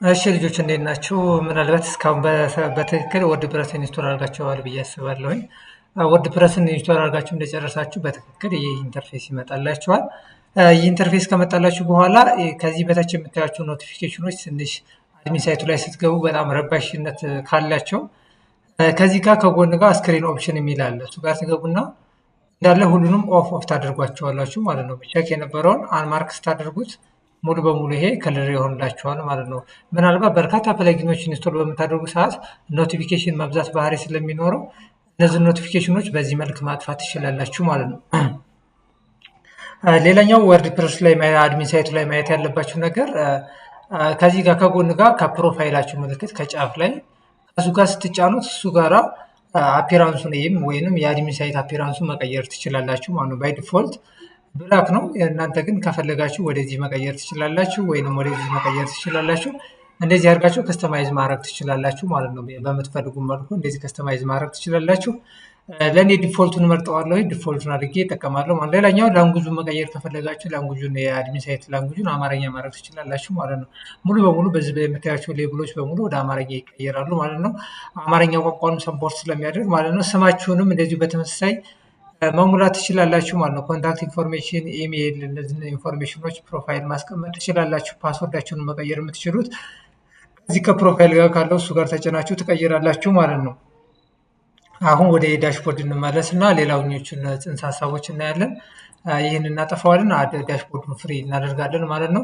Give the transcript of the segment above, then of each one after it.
እሺ ልጆች እንዴት ናችሁ? ምናልባት እስካሁን በትክክል ወርድፕረስ ኢንስቶል አድርጋችኋል ብዬ አስባለሁኝ። ወርድፕረስን ኢንስቶል አድርጋችሁ እንደጨረሳችሁ በትክክል ይህ ኢንተርፌስ ይመጣላችኋል። ይህ ኢንተርፌስ ከመጣላችሁ በኋላ ከዚህ በታች የምታያቸው ኖቲፊኬሽኖች ትንሽ አድሚን ሳይቱ ላይ ስትገቡ በጣም ረባሽነት ካላቸው ከዚህ ጋር ከጎን ጋር ስክሪን ኦፕሽን የሚል አለ። እሱ ጋር ትገቡና እንዳለ ሁሉንም ኦፍ ኦፍ ታደርጓቸዋላችሁ ማለት ነው። ቼክ የነበረውን አንማርክ ስታደርጉት ሙሉ በሙሉ ይሄ ከለር ይሆንላችኋል ማለት ነው። ምናልባት በርካታ ፕለጊኖች ኢንስቶል በምታደርጉ ሰዓት ኖቲፊኬሽን መብዛት ባህሪ ስለሚኖረው እነዚህ ኖቲፊኬሽኖች በዚህ መልክ ማጥፋት ትችላላችሁ ማለት ነው። ሌላኛው ወርድፕረስ ላይ አድሚን ሳይቱ ላይ ማየት ያለባችሁ ነገር ከዚህ ጋር ከጎን ጋር ከፕሮፋይላችሁ ምልክት ከጫፍ ላይ ከሱ ጋር ስትጫኑት እሱ ጋራ አፒራንሱን ወይንም የአድሚን ሳይት አፒራንሱን መቀየር ትችላላችሁ ማለት ነው። ባይ ዲፎልት ብላክ ነው። እናንተ ግን ከፈለጋችሁ ወደዚህ መቀየር ትችላላችሁ ወይንም ወደዚህ መቀየር ትችላላችሁ። እንደዚህ አድርጋችሁ ከስተማይዝ ማድረግ ትችላላችሁ ማለት ነው። በምትፈልጉ መልኩ እንደዚህ ከስተማይዝ ማድረግ ትችላላችሁ። ለእኔ ዲፎልቱን መርጠዋለሁ። ዲፎልቱን አድርጌ እጠቀማለሁ ማለት ነው። ሌላኛው ላንጉጁን መቀየር ከፈለጋችሁ ላንጉጁን የአድሚን ሳይት ላንጉጁን አማርኛ ማድረግ ትችላላችሁ ማለት ነው። ሙሉ በሙሉ በዚህ የምታያቸው ሌብሎች በሙሉ ወደ አማርኛ ይቀየራሉ ማለት ነው። አማርኛ ቋንቋን ሰፖርት ስለሚያደርግ ማለት ነው። ስማችሁንም እንደዚሁ በተመሳሳይ መሙላት ትችላላችሁ ማለት ነው። ኮንታክት ኢንፎርሜሽን፣ ኢሜይል፣ እነዚህ ኢንፎርሜሽኖች ፕሮፋይል ማስቀመጥ ትችላላችሁ። ፓስወርዳችሁን መቀየር የምትችሉት እዚህ ከፕሮፋይል ጋር ካለው እሱ ጋር ተጭናችሁ ትቀይራላችሁ ማለት ነው። አሁን ወደ ዳሽቦርድ እንመለስ እና ሌላኞቹን ጽንሰ ሀሳቦች እናያለን። ይህን እናጠፋዋለን፣ ዳሽቦርዱን ፍሪ እናደርጋለን ማለት ነው።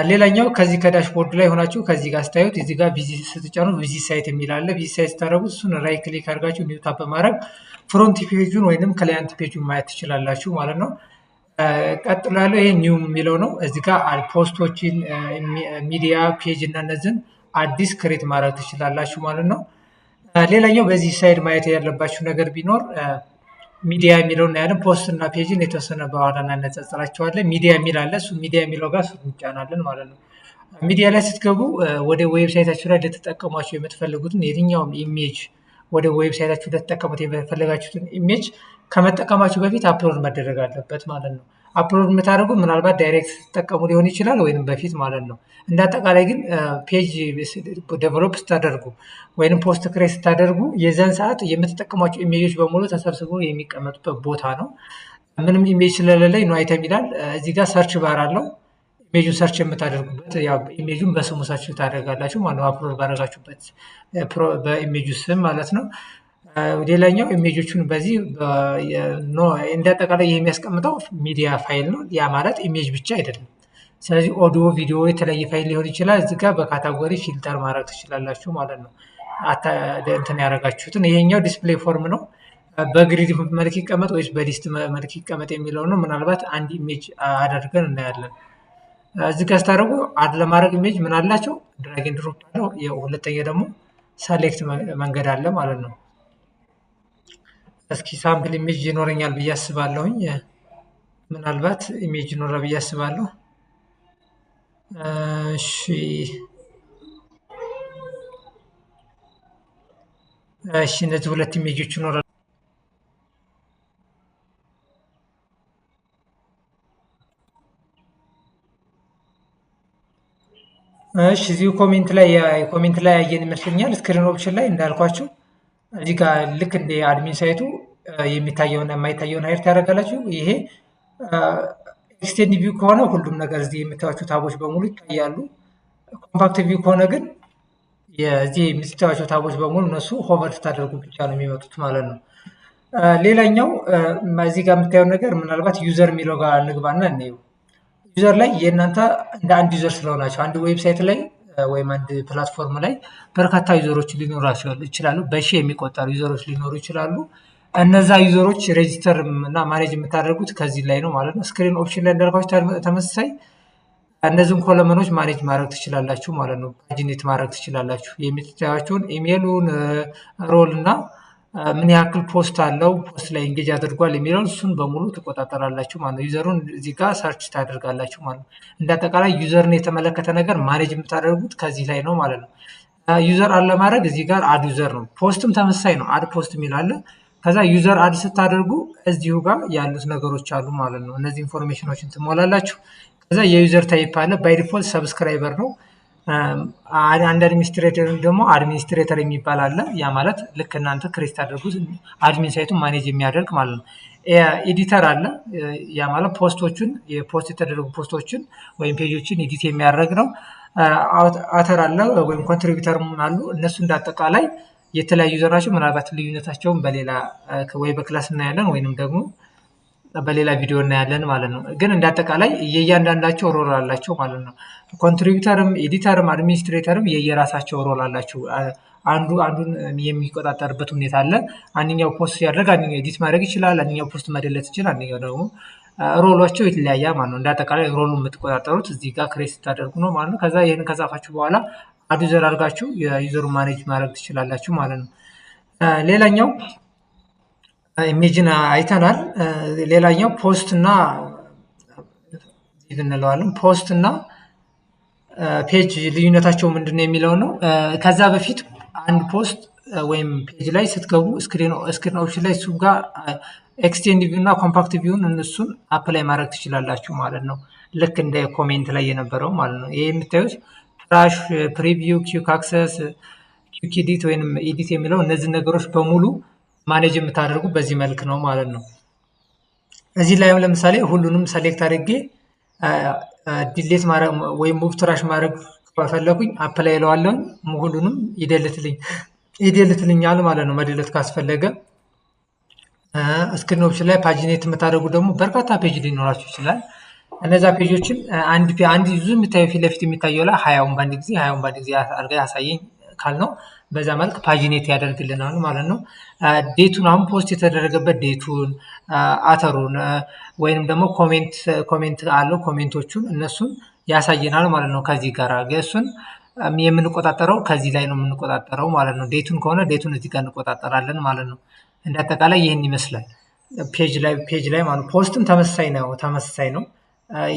ሌላኛው ከዚህ ከዳሽቦርድ ላይ ሆናችሁ ከዚህ ጋር ስታዩት እዚህ ጋር ቪዚት ስትጫኑ ቪዚት ሳይት የሚል አለ። ቪዚት ሳይት ስታደርጉት እሱን ራይት ክሊክ አድርጋችሁ ኒው ታብ በማድረግ ፍሮንት ፔጁን ወይንም ክላይንት ፔጁን ማየት ትችላላችሁ ማለት ነው። ቀጥሎ ያለው ይሄ ኒው የሚለው ነው። እዚህ ጋር ፖስቶችን፣ ሚዲያ ፔጅ እና እነዚህን አዲስ ክሬት ማድረግ ትችላላችሁ ማለት ነው። ሌላኛው በዚህ ሳይድ ማየት ያለባችሁ ነገር ቢኖር ሚዲያ የሚለውን እናያለን። ፖስት እና ፔጅን የተወሰነ በኋላ እናነጻጽራቸዋለን። ሚዲያ የሚል አለ። እሱ ሚዲያ የሚለው ጋር እንጫናለን ማለት ነው። ሚዲያ ላይ ስትገቡ ወደ ዌብሳይታችሁ ላይ ልትጠቀሟቸው የምትፈልጉትን የትኛውም ኢሜጅ ወደ ዌብሳይታችሁ ልትጠቀሙት የፈለጋችሁትን ኢሜጅ ከመጠቀማችሁ በፊት አፕሎድ መደረግ አለበት ማለት ነው። አፕሎድ የምታደርጉ ምናልባት ዳይሬክት ስትጠቀሙ ሊሆን ይችላል ወይም በፊት ማለት ነው። እንደ አጠቃላይ ግን ፔጅ ዴቨሎፕ ስታደርጉ ወይም ፖስት ክሬት ስታደርጉ የዛን ሰዓት የምትጠቀሟቸው ኢሜጆች በሙሉ ተሰብስበው የሚቀመጡበት ቦታ ነው። ምንም ኢሜጅ ስለሌለኝ ነው አይተም ይላል። እዚህ ጋር ሰርች ባር አለው። ኢሜጁን ሰርች የምታደርጉበት ኢሜጁን በስሙ ሰርች ታደርጋላችሁ ማለት ነው። አፕሎድ ባደረጋችሁበት በኢሜጁ ስም ማለት ነው። ሌላኛው ኢሜጆቹን በዚህ እንደ አጠቃላይ የሚያስቀምጠው ሚዲያ ፋይል ነው። ያ ማለት ኢሜጅ ብቻ አይደለም። ስለዚህ ኦዲዮ፣ ቪዲዮ የተለያየ ፋይል ሊሆን ይችላል። እዚህ ጋር በካታጎሪ ፊልተር ማድረግ ትችላላችሁ ማለት ነው። እንትን ያደረጋችሁትን ይሄኛው ዲስፕሌይ ፎርም ነው። በግሪድ መልክ ይቀመጥ ወይስ በሊስት መልክ ይቀመጥ የሚለው ነው። ምናልባት አንድ ኢሜጅ አድርገን እናያለን። እዚህ ጋር ስታደርጉ አድ ለማድረግ ኢሜጅ ምን አላቸው? ድራግ ኤንድ ድሮፕ አለው። ሁለተኛ ደግሞ ሰሌክት መንገድ አለ ማለት ነው። እስኪ ሳምፕል ኢሜጅ ይኖረኛል ብዬ አስባለሁኝ። ምናልባት ኢሜጅ ይኖራል ብዬ አስባለሁ። እሺ እነዚህ ሁለት ኢሜጆች ይኖራሉ። እሺ እዚሁ ኮሜንት ላይ ያየን ይመስለኛል። ስክሪን ኦፕሽን ላይ እንዳልኳችሁ እዚህ ጋር ልክ እንደ አድሚን ሳይቱ የሚታየውና የማይታየውን ሀይር ታደርጋላችሁ። ይሄ ኤክስቴንድ ቪው ከሆነ ሁሉም ነገር እዚህ የምታዩቸው ታቦች በሙሉ ይታያሉ። ኮምፓክት ቪው ከሆነ ግን የዚህ የምታዩቸው ታቦች በሙሉ እነሱ ሆቨር ስታደርጉ ብቻ ነው የሚመጡት ማለት ነው። ሌላኛው እዚህ ጋር የምታየው ነገር ምናልባት ዩዘር የሚለው ጋር እንግባና እንየው። ዩዘር ላይ የእናንተ እንደ አንድ ዩዘር ስለሆናቸው አንድ ዌብሳይት ላይ ወይም አንድ ፕላትፎርም ላይ በርካታ ዩዘሮች ሊኖራቸው ይችላሉ። በሺህ የሚቆጠሩ ዩዘሮች ሊኖሩ ይችላሉ። እነዛ ዩዘሮች ሬጂስተር እና ማኔጅ የምታደርጉት ከዚህ ላይ ነው ማለት ነው። ስክሪን ኦፕሽን ላይ እንዳልኳችሁ ተመሳሳይ እነዚህን ኮለመኖች ማኔጅ ማድረግ ትችላላችሁ ማለት ነው። ፓጂኔት ማድረግ ትችላላችሁ። የምትታያቸውን ኢሜይሉን፣ ሮል እና ምን ያክል ፖስት አለው፣ ፖስት ላይ እንጌጅ አድርጓል የሚለውን እሱን በሙሉ ትቆጣጠራላችሁ ማለት ነው። ዩዘሩን እዚህ ጋር ሰርች ታደርጋላችሁ ማለት ነው። እንደ አጠቃላይ ዩዘርን የተመለከተ ነገር ማኔጅ የምታደርጉት ከዚህ ላይ ነው ማለት ነው። ዩዘር አድ ለማድረግ እዚህ ጋር አድ ዩዘር ነው። ፖስትም ተመሳሳይ ነው። አድ ፖስት የሚል አለ። ከዛ ዩዘር አድ ስታደርጉ እዚሁ ጋር ያሉት ነገሮች አሉ ማለት ነው። እነዚህ ኢንፎርሜሽኖችን ትሞላላችሁ። ከዛ የዩዘር ታይፕ አለ። ባይ ዲፎልት ሰብስክራይበር ነው። አንድ አድሚኒስትሬተር ደግሞ አድሚኒስትሬተር የሚባል አለ። ያ ማለት ልክ እናንተ ክሬት ታደርጉት አድሚን ሳይቱን ማኔጅ የሚያደርግ ማለት ነው። ኤዲተር አለ። ያ ማለት ፖስቶችን የፖስት የተደረጉ ፖስቶችን ወይም ፔጆችን ኤዲት የሚያደርግ ነው። አውተር አለ ወይም ኮንትሪቢዩተር አሉ። እነሱ እንዳጠቃላይ የተለያዩ ዘራቸው ምናልባት ልዩነታቸውን በሌላ ወይ በክላስ እናያለን ወይንም ደግሞ በሌላ ቪዲዮ እናያለን ማለት ነው። ግን እንዳጠቃላይ የእያንዳንዳቸው ሮል አላቸው ማለት ነው። ኮንትሪቢዩተርም ኤዲተርም አድሚኒስትሬተርም የየራሳቸው ሮል አላቸው። አንዱ አንዱን የሚቆጣጠርበት ሁኔታ አለ። አንደኛው ፖስት ሲያደርግ አንደኛው ኤዲት ማድረግ ይችላል፣ አንደኛው ፖስት መደለት ይችላል፣ አንደኛው ደግሞ ሮሏቸው የተለያየ ማለት ነው። እንዳጠቃላይ ሮሉን የምትቆጣጠሩት እዚህ ጋር ክሬት ስታደርጉ ነው ማለት ነው። ከዛ ይህን ከጻፋችሁ በኋላ አድ ዩዘር አድርጋችሁ የዩዘሩን ማኔጅ ማድረግ ትችላላችሁ ማለት ነው። ሌላኛው ኢሜጅን አይተናል። ሌላኛው ፖስት እና እንለዋለን ፖስት እና ፔጅ ልዩነታቸው ምንድነው የሚለው ነው። ከዛ በፊት አንድ ፖስት ወይም ፔጅ ላይ ስትገቡ ስክሪን ኦፕሽን ላይ እሱ ጋር ኤክስቴንድ ቪው እና ኮምፓክት ቪውን እነሱን አፕላይ ማድረግ ትችላላችሁ ማለት ነው። ልክ እንደ ኮሜንት ላይ የነበረው ማለት ነው። ይሄ የምታዩት ፍላሽ፣ ፕሪቪው፣ ኪውክ አክሰስ፣ ኪውክ ኤዲት ወይም ኤዲት የሚለው እነዚህ ነገሮች በሙሉ ማኔጅ የምታደርጉ በዚህ መልክ ነው ማለት ነው። እዚህ ላይም ለምሳሌ ሁሉንም ሰሌክት አድርጌ ዲሌት ማድረግ ወይም ሙቭ ትራሽ ማድረግ ከፈለኩኝ አፕላይ እለዋለሁ። ሁሉንም ይደልትልኛል ማለት ነው። መደለት ካስፈለገ ስክሪን ኦፕሽን ላይ ፓጂኔት የምታደርጉ ደግሞ በርካታ ፔጅ ሊኖራችሁ ይችላል። እነዛ ፔጆችን አንድ ዙ የሚታየው ፊት ለፊት የሚታየው ላይ ሀያውን በአንድ ጊዜ አድርጋ ያሳየኝ ካልነው በዛ መልክ ፓጂኔት ያደርግልናል ማለት ነው። ዴቱን አሁን ፖስት የተደረገበት ዴቱን፣ አተሩን ወይንም ደግሞ ኮሜንት አለው ኮሜንቶቹን እነሱን ያሳየናል ማለት ነው። ከዚህ ጋር እሱን የምንቆጣጠረው ከዚህ ላይ ነው የምንቆጣጠረው ማለት ነው። ዴቱን ከሆነ ዴቱን እዚህ ጋር እንቆጣጠራለን ማለት ነው። እንዳጠቃላይ ይህን ይመስላል ፔጅ ላይ ማለት ነው። ፖስትም ተመሳሳይ ነው።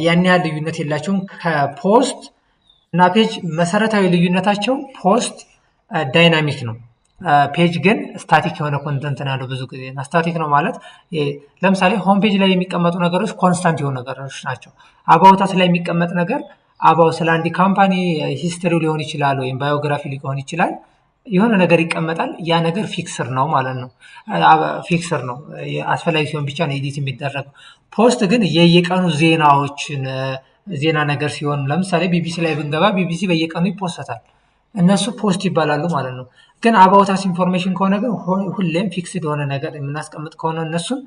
ያን ያህል ልዩነት የላቸውም። ከፖስት እና ፔጅ መሰረታዊ ልዩነታቸው ፖስት ዳይናሚክ ነው። ፔጅ ግን ስታቲክ የሆነ ኮንተንት ነው ያለው። ብዙ ጊዜ ስታቲክ ነው ማለት ለምሳሌ ሆም ፔጅ ላይ የሚቀመጡ ነገሮች ኮንስታንት የሆኑ ነገሮች ናቸው። አባውታስ ላይ የሚቀመጥ ነገር አባው ስለ አንድ ካምፓኒ ሂስትሪው ሊሆን ይችላል ወይም ባዮግራፊ ሊሆን ይችላል። የሆነ ነገር ይቀመጣል። ያ ነገር ፊክስር ነው ማለት ነው። ፊክስር ነው አስፈላጊ ሲሆን ብቻ ነው ኤዲት የሚደረገው። ፖስት ግን የየቀኑ ዜናዎችን ዜና ነገር ሲሆን ለምሳሌ ቢቢሲ ላይ ብንገባ ቢቢሲ በየቀኑ ይፖስታል። እነሱ ፖስት ይባላሉ ማለት ነው። ግን አባውታስ ኢንፎርሜሽን ከሆነ ግን ሁሌም ፊክስድ የሆነ ነገር የምናስቀምጥ ከሆነ እነሱን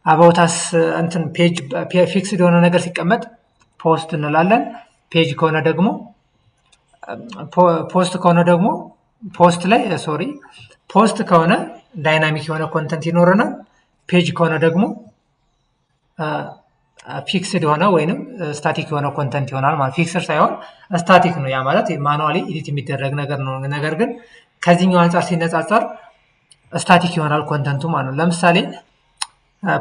አባውታስ እንትን ፔጅ ፊክስድ የሆነ ነገር ሲቀመጥ ፖስት እንላለን። ፔጅ ከሆነ ደግሞ ፖስት ላይ ፖስት ከሆነ ዳይናሚክ የሆነ ኮንተንት ይኖረናል። ፔጅ ከሆነ ደግሞ ፊክስድ የሆነ ወይንም ስታቲክ የሆነ ኮንተንት ይሆናል ማለት። ፊክስድ ሳይሆን ስታቲክ ነው። ያ ማለት ማኑዋሊ ኤዲት የሚደረግ ነገር ነው። ነገር ግን ከዚህኛው አንጻር ሲነጻጸር ስታቲክ ይሆናል ኮንተንቱ ማለት ነው። ለምሳሌ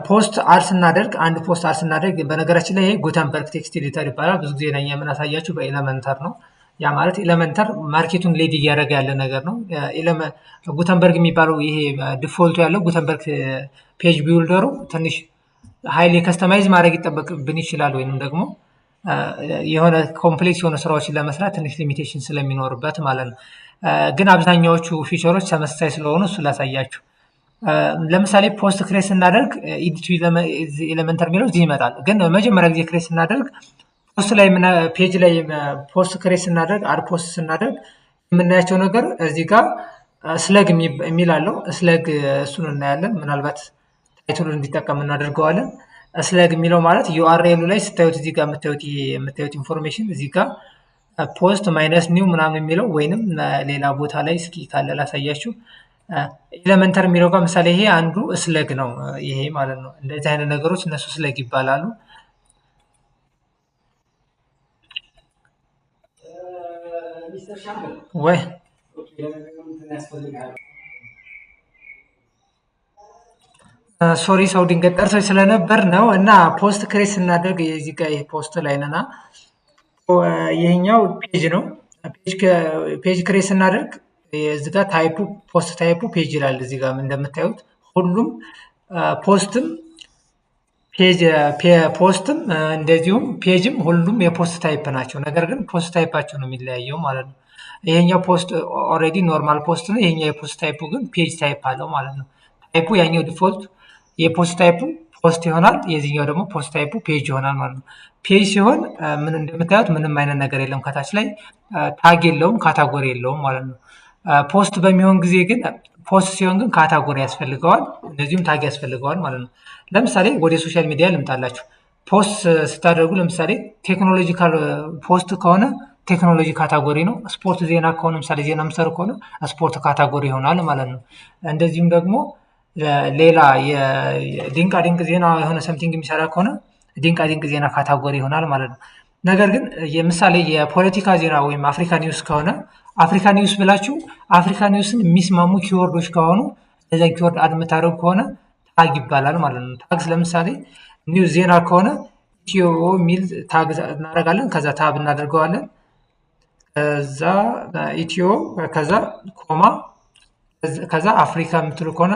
ፖስት አድ ስናደርግ በነገራችን ላይ ጉተንበርግ ቴክስት ኤዲተር ይባላል። ብዙ ጊዜ ለኛ የምናሳያችሁ በኤለመንተር ነው። ያ ማለት ኤለመንተር ማርኬቱን ሌድ እያደረገ ያለ ነገር ነው። ጉተንበርግ የሚባለው ይሄ ዲፎልቱ ያለው ጉተንበርግ ፔጅ ቢውልደሩ ትንሽ ሀይሊ ከስተማይዝ ማድረግ ይጠበቅብን ይችላል። ወይንም ደግሞ የሆነ ኮምፕሌክስ የሆነ ስራዎችን ለመስራት ትንሽ ሊሚቴሽን ስለሚኖርበት ማለት ነው። ግን አብዛኛዎቹ ፊቸሮች ተመሳሳይ ስለሆኑ እሱ ላሳያችሁ። ለምሳሌ ፖስት ክሬት ስናደርግ ኤዲቱ ኤሌመንተር የሚለው እዚህ ይመጣል። ግን መጀመሪያ ጊዜ ክሬት ስናደርግ ፖስት ላይ ፔጅ ላይ ፖስት ክሬት ስናደርግ አድ ፖስት ስናደርግ የምናያቸው ነገር እዚህ ጋር ስለግ የሚል አለው። ስለግ እሱን እናያለን። ምናልባት ታይትሉን እንዲጠቀም እናደርገዋለን። ስለግ የሚለው ማለት ዩአርኤሉ ላይ ስታዩት እዚህ ጋር የምታዩት ኢንፎርሜሽን እዚህ ጋር ፖስት ማይነስ ኒው ምናምን የሚለው ወይንም ሌላ ቦታ ላይ እስኪ ካለ ላሳያችሁ። ኤሌመንተር የሚለው ጋር ምሳሌ ይሄ አንዱ ስለግ ነው ይሄ ማለት ነው። እንደዚህ አይነት ነገሮች እነሱ ስለግ ይባላሉ። ወይ ሶሪ ሰው ድንገት ጠርቶች ስለነበር ነው። እና ፖስት ክሬት ስናደርግ የዚህ ጋር ይሄ ፖስት ላይ ነና ይሄኛው ፔጅ ነው። ፔጅ ክሬት ስናደርግ እዚህ ጋር ታይፑ ፖስት ታይፑ ፔጅ ይላል። እዚህ ጋር እንደምታዩት ሁሉም ፖስትም ፖስትም እንደዚሁም ፔጅም ሁሉም የፖስት ታይፕ ናቸው። ነገር ግን ፖስት ታይፓቸው ነው የሚለያየው ማለት ነው። ይሄኛው ፖስት ኦልሬዲ ኖርማል ፖስት ነው። ይሄኛው የፖስት ታይፑ ግን ፔጅ ታይፕ አለው ማለት ነው። ታይፑ ያኛው ዲፎልት የፖስት ታይፑ ፖስት ይሆናል። የዚህኛው ደግሞ ፖስት ታይፑ ፔጅ ይሆናል ማለት ነው። ፔጅ ሲሆን ምን እንደምታዩት ምንም አይነት ነገር የለም ከታች ላይ ታግ የለውም፣ ካታጎሪ የለውም ማለት ነው። ፖስት በሚሆን ጊዜ ግን ፖስት ሲሆን ግን ካታጎሪ ያስፈልገዋል፣ እንደዚሁም ታግ ያስፈልገዋል ማለት ነው። ለምሳሌ ወደ ሶሻል ሚዲያ ልምጣላችሁ። ፖስት ስታደርጉ ለምሳሌ ቴክኖሎጂካል ፖስት ከሆነ ቴክኖሎጂ ካታጎሪ ነው። ስፖርት ዜና ከሆነ ለምሳሌ ዜና የምትሰሩ ከሆነ ስፖርት ካታጎሪ ይሆናል ማለት ነው። እንደዚሁም ደግሞ ሌላ የድንቃ ድንቅ ዜና የሆነ ሰምቲንግ የሚሰራ ከሆነ ድንቃ ድንቅ ዜና ካታጎሪ ይሆናል ማለት ነው። ነገር ግን የምሳሌ የፖለቲካ ዜና ወይም አፍሪካ ኒውስ ከሆነ አፍሪካ ኒውስ ብላችሁ አፍሪካ ኒውስን የሚስማሙ ኪወርዶች ከሆኑ እዚያን ኪወርድ አድ የምታደርጉ ከሆነ ታግ ይባላል ማለት ነው። ታግ ለምሳሌ ኒውስ ዜና ከሆነ ኢትዮ የሚል ታግ እናደርጋለን። ከዛ ታብ እናደርገዋለን። ከዛ ኢትዮ ከዛ ኮማ ከዛ አፍሪካ የምትሉ ከሆነ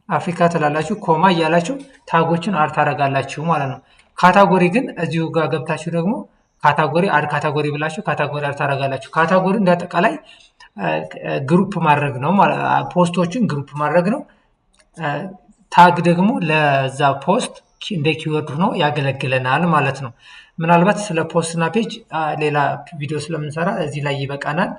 አፍሪካ ትላላችሁ፣ ኮማ እያላችሁ ታጎችን አድ ታደርጋላችሁ ማለት ነው። ካታጎሪ ግን እዚሁ ጋር ገብታችሁ ደግሞ ካታጎሪ አድ ካታጎሪ ብላችሁ ካታጎሪ አድ ታደርጋላችሁ። ካታጎሪ እንዳጠቃላይ ግሩፕ ማድረግ ነው፣ ፖስቶችን ግሩፕ ማድረግ ነው። ታግ ደግሞ ለዛ ፖስት እንደ ኪወርድ ሆኖ ያገለግለናል ማለት ነው። ምናልባት ስለ ፖስት እና ፔጅ ሌላ ቪዲዮ ስለምንሰራ እዚህ ላይ ይበቃናል።